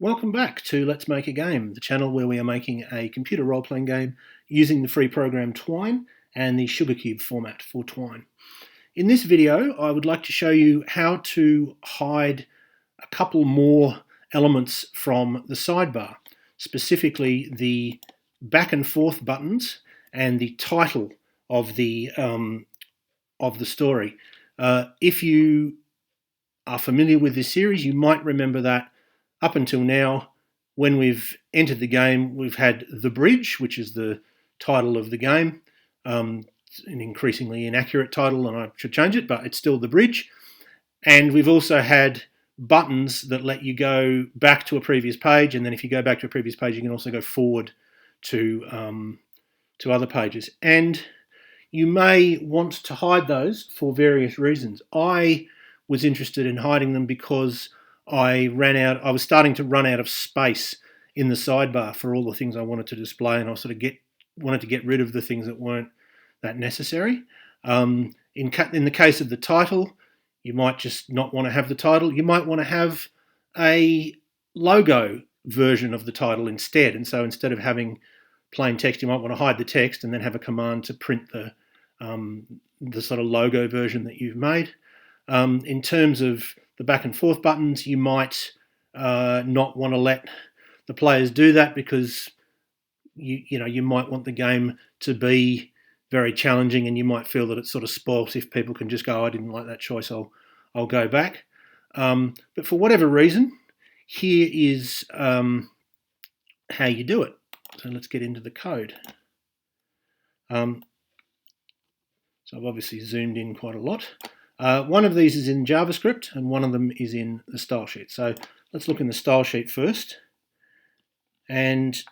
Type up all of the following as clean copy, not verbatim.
Welcome back to Let's Make a Game, the channel where we are making a computer role-playing game using the free program Twine and the Sugarcube format for Twine. In this video, I would like to show you how to hide a couple more elements from the sidebar, specifically the back and forth buttons and the title of the story. If you are familiar with this series, you might remember that up until now, when we've entered the game, we've had The Bridge, which is the title of the game. It's an increasingly inaccurate title, and I should change it, but it's still The Bridge. And we've also had buttons that let you go back to a previous page, and then if you go back to a previous page, you can also go forward to other pages. And you may want to hide those for various reasons. I was interested in hiding them because I was starting to run out of space in the sidebar for all the things I wanted to display, and I wanted to get rid of the things that weren't that necessary. In the case of the title, you might just not want to have the title. You might want to have a logo version of the title instead, and so instead of having plain text, you might want to hide the text and then have a command to print the sort of logo version that you've made. In terms of the back and forth buttons, you might not want to let the players do that because you might want the game to be very challenging, and you might feel that it's sort of spoilt if people can just go, "I didn't like that choice, I'll go back." But for whatever reason, here is how you do it. So let's get into the code. So I've obviously zoomed in quite a lot. One of these is in JavaScript and one of them is in the style sheet. So let's look in the style sheet first. And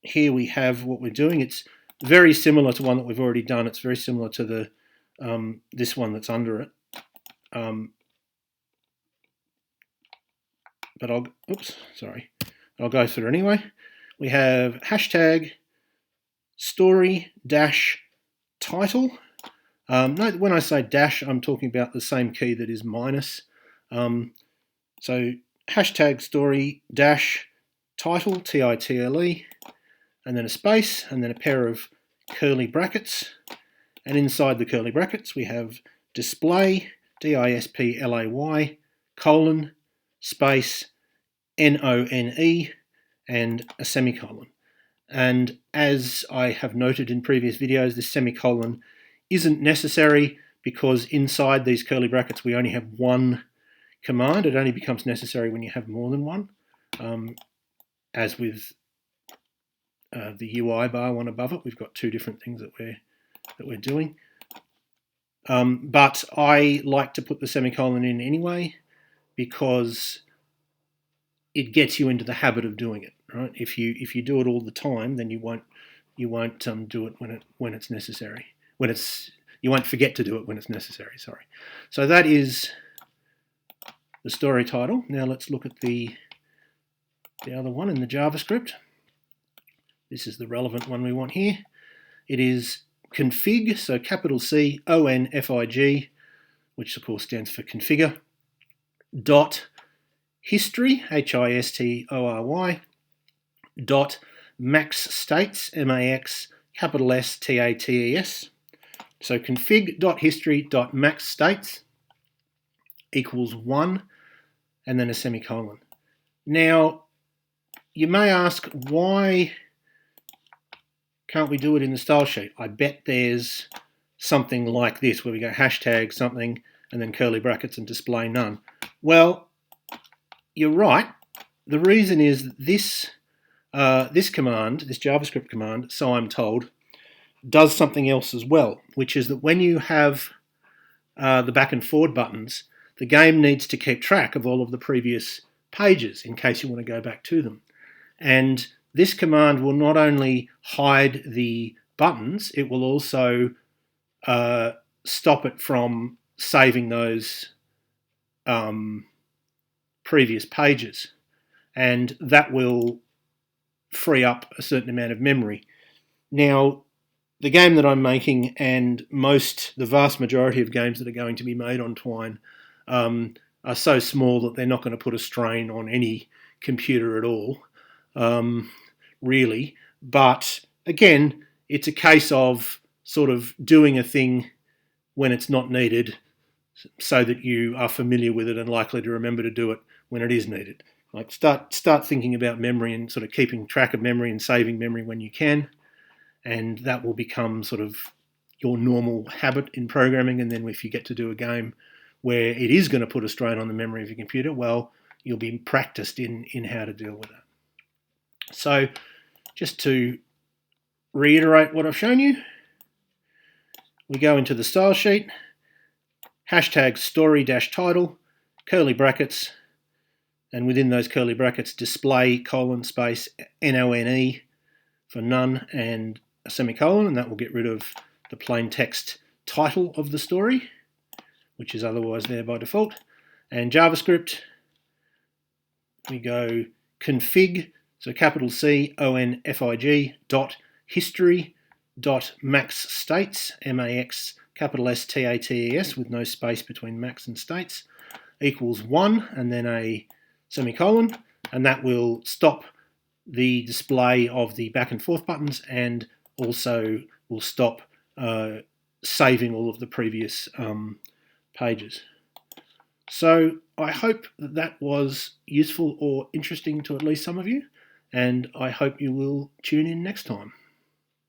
here we have what we're doing. It's very similar to one that we've already done. It's very similar to the this one that's under it. But I'll go through anyway. We have hashtag story dash title. No, when I say dash, I'm talking about the same key that is minus. So hashtag story dash title, T-I-T-L-E, and then a space, and then a pair of curly brackets. And inside the curly brackets, we have display, D-I-S-P-L-A-Y, colon, space, N-O-N-E, and a semicolon. And as I have noted in previous videos, this semicolon isn't necessary because inside these curly brackets we only have one command. It only becomes necessary when you have more than one, as with the UI bar one above it. We've got two different things that we're doing. But I like to put the semicolon in anyway because it gets you into the habit of doing it. Right? If you do it all the time, then you won't do it when it's necessary. You won't forget to do it when it's necessary. Sorry. So that is the story title. Now let's look at the other one in the JavaScript. This is the relevant one we want here. It is config, so capital C O N F I G, which of course stands for configure. Dot history, HISTORY. Dot max states, MAX capital S TATES. So config.history.maxStates equals 1 and then a semicolon. Now, you may ask, why can't we do it in the style sheet? I bet there's something like this where we go hashtag something and then curly brackets and display none. Well, you're right. The reason is this command, this JavaScript command, so I'm told, does something else as well, which is that when you have the back and forward buttons, the game needs to keep track of all of the previous pages in case you want to go back to them. And this command will not only hide the buttons, it will also stop it from saving those previous pages. And that will free up a certain amount of memory. Now, the game that I'm making and the vast majority of games that are going to be made on Twine are so small that they're not going to put a strain on any computer at all, really. But again, it's a case of sort of doing a thing when it's not needed so that you are familiar with it and likely to remember to do it when it is needed. Like start thinking about memory and sort of keeping track of memory and saving memory when you can, and that will become sort of your normal habit in programming. And then if you get to do a game where it is going to put a strain on the memory of your computer, well, you'll be practiced in how to deal with that. So just to reiterate what I've shown you, we go into the style sheet, hashtag story-title, curly brackets, and within those curly brackets, display :space NONE for none and a semicolon, and that will get rid of the plain text title of the story, which is otherwise there by default. And JavaScript, we go config, so capital CONFIG dot history dot max states, MAX capital STATES with no space between max and states, equals 1 and then a semicolon, and that will stop the display of the back and forth buttons and also will stop saving all of the previous pages. So I hope that was useful or interesting to at least some of you, and I hope you will tune in next time.